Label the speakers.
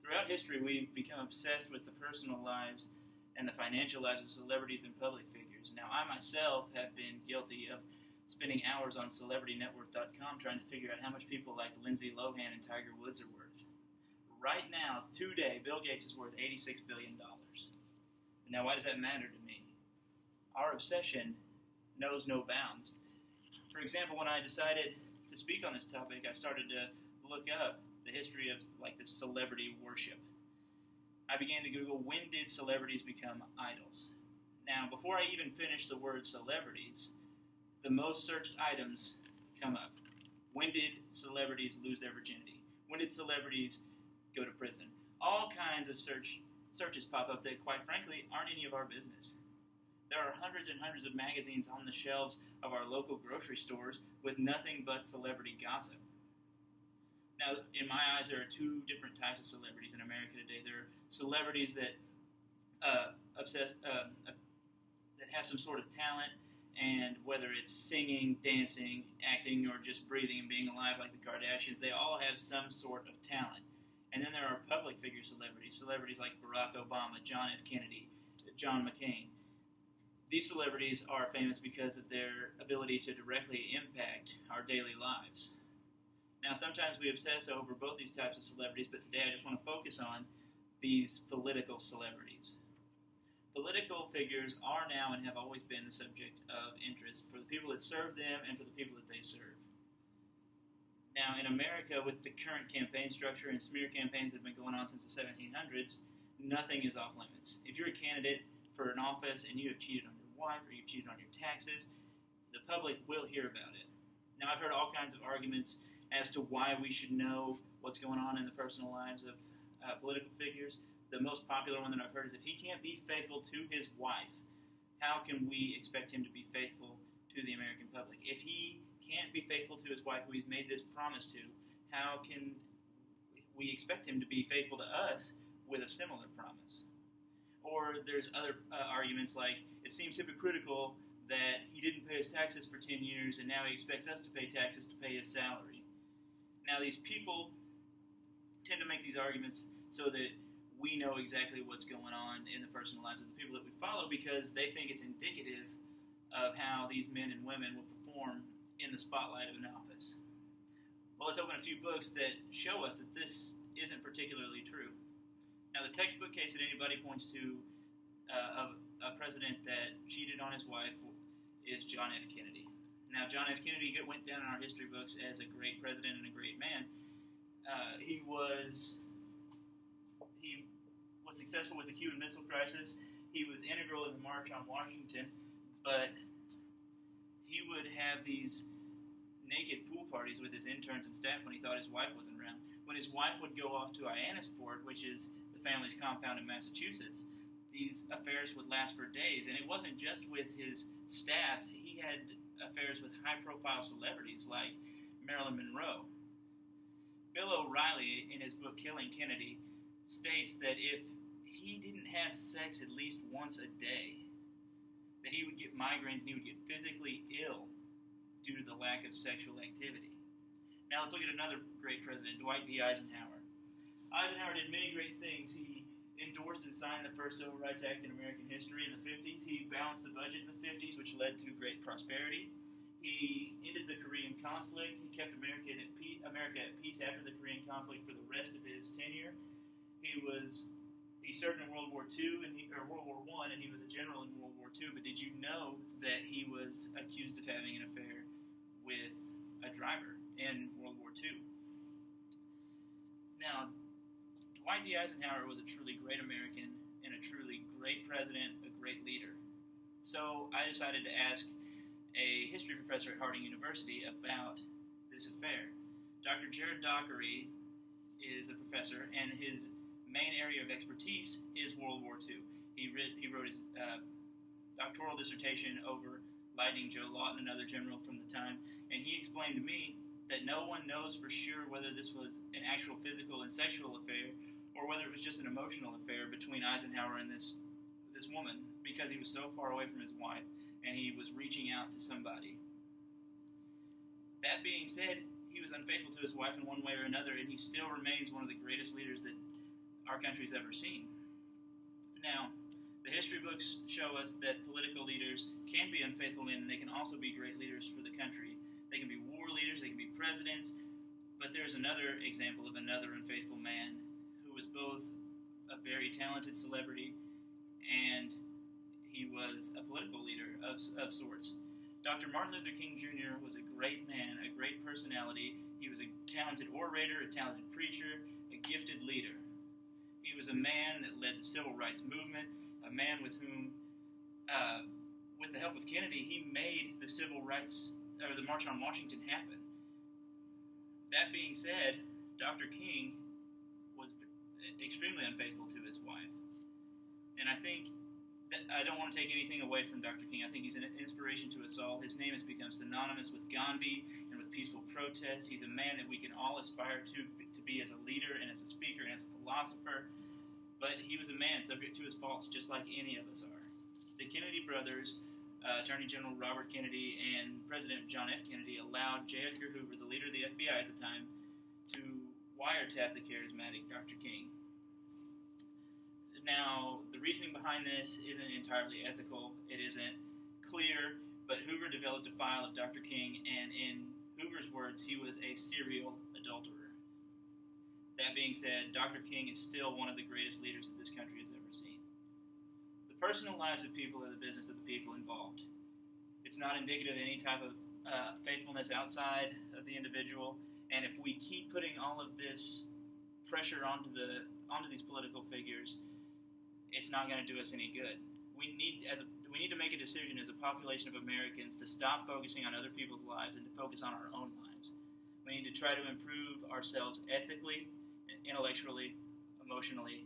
Speaker 1: Throughout history, we've become obsessed with the personal lives and the financial lives of celebrities and public figures. Now, I myself have been guilty of spending hours on CelebrityNetworth.com trying to figure out how much people like Lindsay Lohan and Tiger Woods are worth. Right now, today, Bill Gates is worth $86 billion. Now, why does that matter to me? Our obsession knows no bounds. For example, when I decided to speak on this topic, I started to look up the history of this celebrity worship. I began to Google, when did celebrities become idols? Now, before I even finish the word celebrities, the most searched items come up. When did celebrities lose their virginity? When did celebrities go to prison? All kinds of searches pop up that, quite frankly, aren't any of our business. There are hundreds and hundreds of magazines on the shelves of our local grocery stores with nothing but celebrity gossip. Now, in my eyes, there are two different types of celebrities in America today. There are celebrities that that have some sort of talent, and whether it's singing, dancing, acting, or just breathing and being alive like the Kardashians, they all have some sort of talent. And then there are public figure celebrities like Barack Obama, John F. Kennedy, John McCain. These celebrities are famous because of their ability to directly impact our daily lives. Now, sometimes we obsess over both these types of celebrities, but today I just want to focus on these political celebrities. Political figures are now and have always been the subject of interest for the people that serve them and for the people that they serve. Now, in America, with the current campaign structure and smear campaigns that have been going on since the 1700s, nothing is off limits. If you're a candidate for an office and you have cheated on your wife or you've cheated on your taxes, the public will hear about it. Now, I've heard all kinds of arguments as to why we should know what's going on in the personal lives of political figures. The most popular one that I've heard is, if he can't be faithful to his wife, how can we expect him to be faithful to the American public? If he can't be faithful to his wife, who he's made this promise to, how can we expect him to be faithful to us with a similar promise? Or there's other arguments like, it seems hypocritical that he didn't pay his taxes for 10 years and now he expects us to pay taxes to pay his salary. Now, these people tend to make these arguments so that we know exactly what's going on in the personal lives of the people that we follow, because they think it's indicative of how these men and women will perform in the spotlight of an office. Well, let's open a few books that show us that this isn't particularly true. Now, the textbook case that anybody points to of a president that cheated on his wife is John F. Kennedy. Now, John F. Kennedy went down in our history books as a great president and a great man. He was successful with the Cuban Missile Crisis. He was integral in the March on Washington, but he would have these naked pool parties with his interns and staff when he thought his wife wasn't around. When his wife would go off to Hyannisport, which is the family's compound in Massachusetts, these affairs would last for days. And it wasn't just with his staff. He had affairs with high-profile celebrities like Marilyn Monroe. Bill O'Reilly, in his book Killing Kennedy, states that if he didn't have sex at least once a day, that he would get migraines and he would get physically ill due to the lack of sexual activity. Now let's look at another great president, Dwight D. Eisenhower. Eisenhower did many great things. He endorsed and signed the first Civil Rights Act in American history in the 50s. He balanced the budget in the 50s, which led to great prosperity. He ended the Korean conflict. He kept America at peace after the Korean conflict for the rest of his tenure. He served in World War II World War I, and he was a general in World War II. But did you know that he was accused of having an affair with a driver in World War II? Now, Dwight D. Eisenhower was a truly great American and a truly great president, a great leader. So I decided to ask a history professor at Harding University about this affair. Dr. Jared Dockery is a professor, and his main area of expertise is World War II. He wrote his doctoral dissertation over Lightning Joe Lawton, another general from the time, and he explained to me that no one knows for sure whether this was an actual physical and sexual affair or whether it was just an emotional affair between Eisenhower and this woman, because he was so far away from his wife and he was reaching out to somebody. That being said, he was unfaithful to his wife in one way or another, and he still remains one of the greatest leaders that our country's ever seen. Now, the history books show us that political leaders can be unfaithful men, and they can also be great leaders for the country. They can be war leaders, they can be presidents, but there's another example of another unfaithful man who was both a very talented celebrity and he was a political leader of sorts. Dr. Martin Luther King Jr. was a great man, a great personality. He was a talented orator, a talented preacher, a gifted leader. He was a man that led the civil rights movement, a man with whom, with the help of Kennedy, he made the civil rights, or the March on Washington happen. That being said, Dr. King was extremely unfaithful to his wife. And I think that I don't want to take anything away from Dr. King. I think he's an inspiration to us all. His name has become synonymous with Gandhi and with peaceful protest. He's a man that we can all aspire to be as a leader and as a speaker and as a philosopher. But he was a man subject to his faults just like any of us are. The Kennedy brothers, Attorney General Robert Kennedy and President John F. Kennedy allowed J. Edgar Hoover, the leader of the FBI at the time, to wiretap the charismatic Dr. King. Now, the reasoning behind this isn't entirely ethical. It isn't clear, but Hoover developed a file of Dr. King, and in Hoover's words, he was a serial adulterer. That being said, Dr. King is still one of the greatest leaders that this country has ever seen. The personal lives of people are the business of the people involved. It's not indicative of any type of faithfulness outside of the individual, and if we keep putting all of this pressure onto these political figures, it's not going to do us any good. We need to make a decision as a population of Americans to stop focusing on other people's lives and to focus on our own lives. We need to try to improve ourselves ethically, intellectually, emotionally,